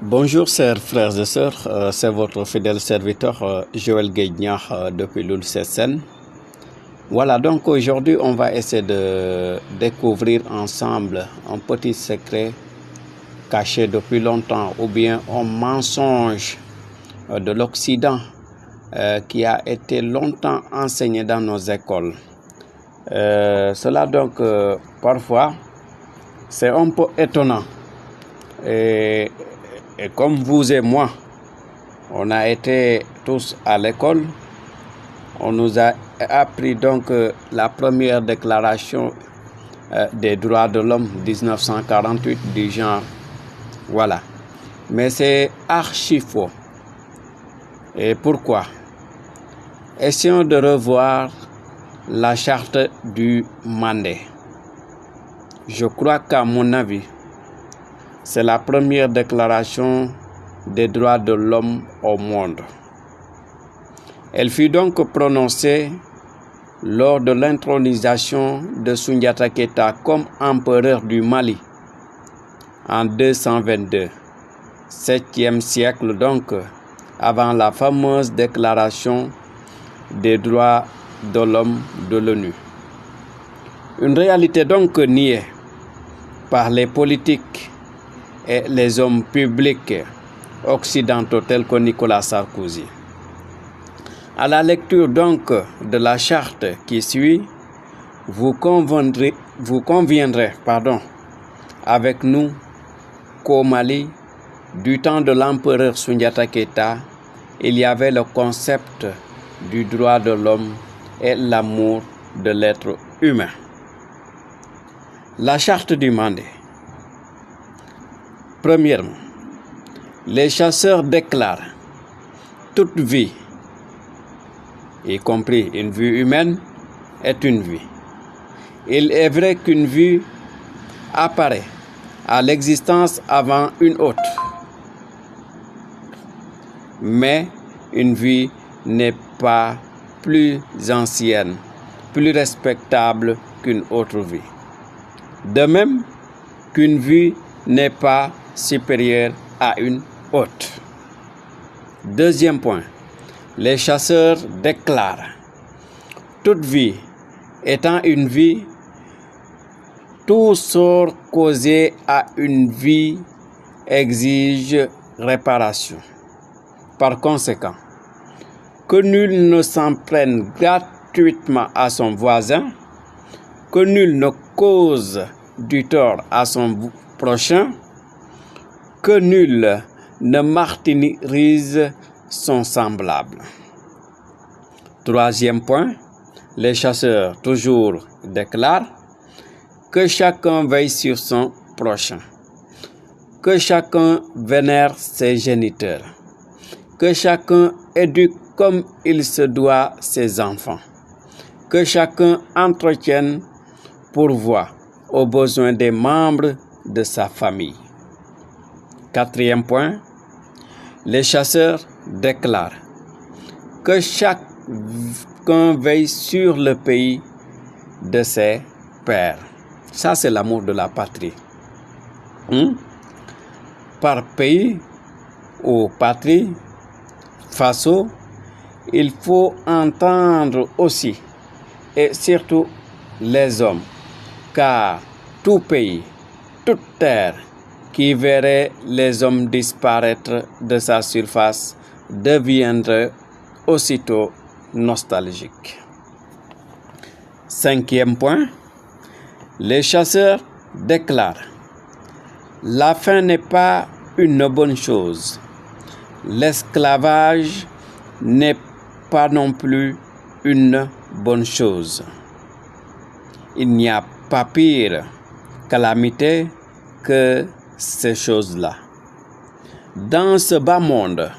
Bonjour chers frères et sœurs, c'est votre fidèle serviteur Joël Guédignard depuis l'ULCSN. Voilà, donc aujourd'hui on va essayer de découvrir ensemble un petit secret caché depuis longtemps ou bien un mensonge de l'Occident qui a été longtemps enseigné dans nos écoles. Cela donc parfois c'est un peu étonnant. Et comme vous et moi, on a été tous à l'école, on nous a appris donc la première déclaration des droits de l'homme 1948 du genre. Voilà. Mais c'est archi faux. Et pourquoi? Essayons de revoir la charte du Mandé. Je crois qu'à mon avis, c'est la première déclaration des droits de l'homme au monde. Elle fut donc prononcée lors de l'intronisation de Soundiata Keita comme empereur du Mali en 222, 7e siècle donc, avant la fameuse déclaration des droits de l'homme de l'ONU. Une réalité donc niée par les politiques et les hommes publics occidentaux tels que Nicolas Sarkozy. À la lecture donc de la charte qui suit, vous conviendrez avec nous qu'au Mali, du temps de l'empereur Soundiata Keita, il y avait le concept du droit de l'homme et l'amour de l'être humain. La charte du Mandé. Premièrement, les chasseurs déclarent toute vie, y compris une vie humaine, est une vie. Il est vrai qu'une vie apparaît à l'existence avant une autre, mais une vie n'est pas plus ancienne, plus respectable qu'une autre vie. De même qu'une vie n'est pas supérieure à une autre. Deuxième point, les chasseurs déclarent toute vie étant une vie, tout sort causé à une vie exige réparation. Par conséquent, que nul ne s'en prenne gratuitement à son voisin, que nul ne cause du tort à son prochain, que nul ne martyrise son semblable. Troisième point, les chasseurs toujours déclarent que chacun veille sur son prochain, que chacun vénère ses géniteurs, que chacun éduque comme il se doit ses enfants, que chacun entretienne, pourvoie aux besoins des membres de sa famille. Quatrième point, les chasseurs déclarent que chacun veille sur le pays de ses pères. Ça, c'est l'amour de la patrie. Par pays ou patrie, faso, il faut entendre aussi et surtout les hommes, car tout pays, toute terre qui verrait les hommes disparaître de sa surface deviendrait aussitôt nostalgique. Cinquième point, les chasseurs déclarent: la faim n'est pas une bonne chose. L'esclavage n'est pas non plus une bonne chose. Il n'y a pas pire calamité que ces choses-là. Dans ce bas monde,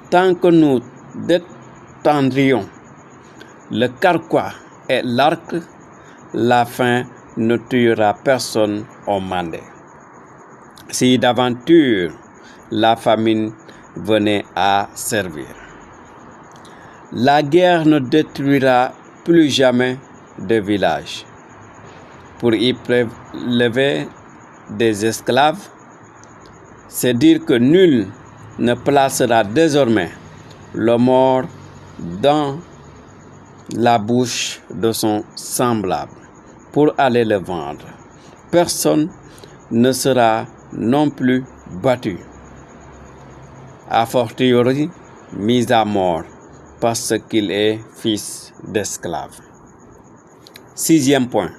tant que nous détendrions le carquois et l'arc, la faim ne tuera personne au Mandé. Si d'aventure la famine venait à servir, la guerre ne détruira plus jamais de village. Pour y prélever des esclaves, c'est dire que nul ne placera désormais le mort dans la bouche de son semblable pour aller le vendre. Personne ne sera non plus battu, a fortiori mis à mort parce qu'il est fils d'esclave. 6e point.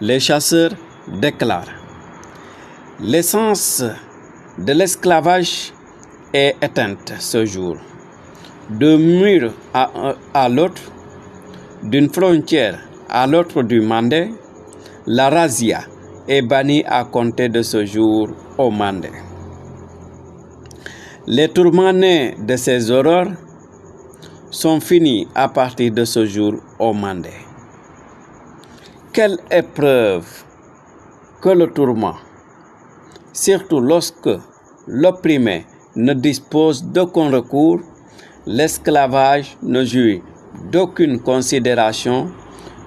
Les chasseurs déclarent: l'essence de l'esclavage est éteinte ce jour. D'un mur à l'autre, d'une frontière à l'autre du Mandé, la razzia est bannie à compter de ce jour au Mandé. Les tourments nés de ces horreurs sont finis à partir de ce jour au Mandé. Quelle épreuve que le tourment, surtout lorsque l'opprimé ne dispose d'aucun recours, l'esclavage ne jouit d'aucune considération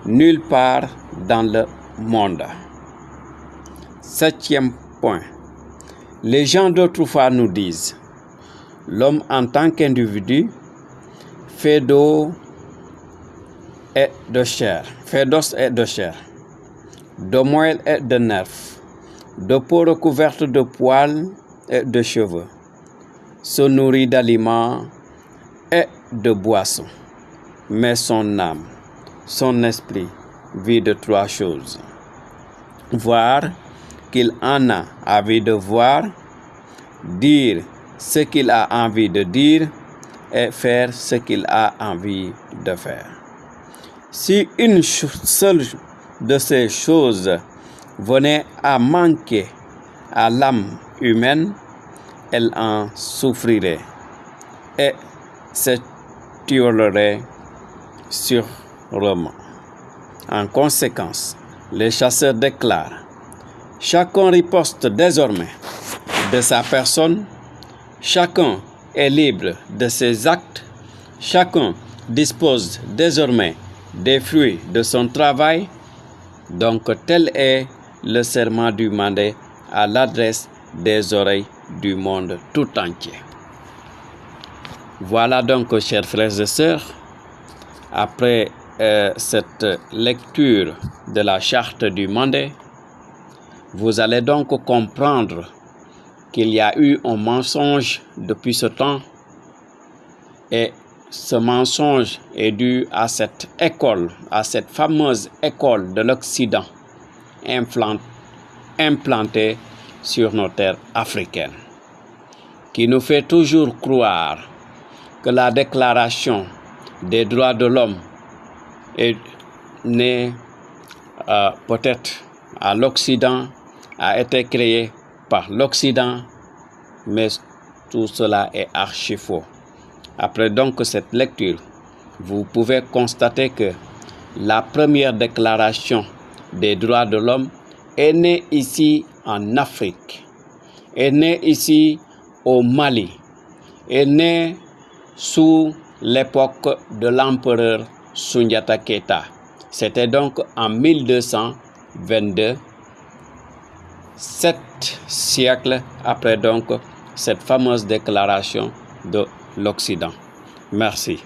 nulle part dans le monde. 7e point. Les gens d'autrefois nous disent: l'homme en tant qu'individu fait d'os et de chair, de moelle et de nerfs, de peau recouverte de poils et de cheveux, se nourrit d'aliments et de boissons. Mais son âme, son esprit vit de 3 choses: voir qu'il en a envie de voir, dire ce qu'il a envie de dire et faire ce qu'il a envie de faire. Si une seule de ces choses venait à manquer à l'âme humaine, elle en souffrirait et s'étiolerait sûrement. En conséquence, les chasseurs déclarent: chacun riposte désormais de sa personne, chacun est libre de ses actes, chacun dispose désormais des fruits de son travail. Donc tel est le serment du Mandé à l'adresse des oreilles du monde tout entier. Voilà donc, chers frères et sœurs, après cette lecture de la charte du Mandé, vous allez donc comprendre qu'il y a eu un mensonge depuis ce temps, et ce mensonge est dû à cette école, à cette fameuse école de l'Occident implantée sur nos terres africaines, qui nous fait toujours croire que la déclaration des droits de l'homme est née peut-être à l'Occident, a été créée par l'Occident, mais tout cela est archi faux. Après donc cette lecture, vous pouvez constater que la première déclaration des droits de l'homme est née ici en Afrique, est née ici au Mali, est née sous l'époque de l'empereur Soundiata Keita. C'était donc en 1222, 7 siècles après donc cette fameuse déclaration de l'Occident. Merci.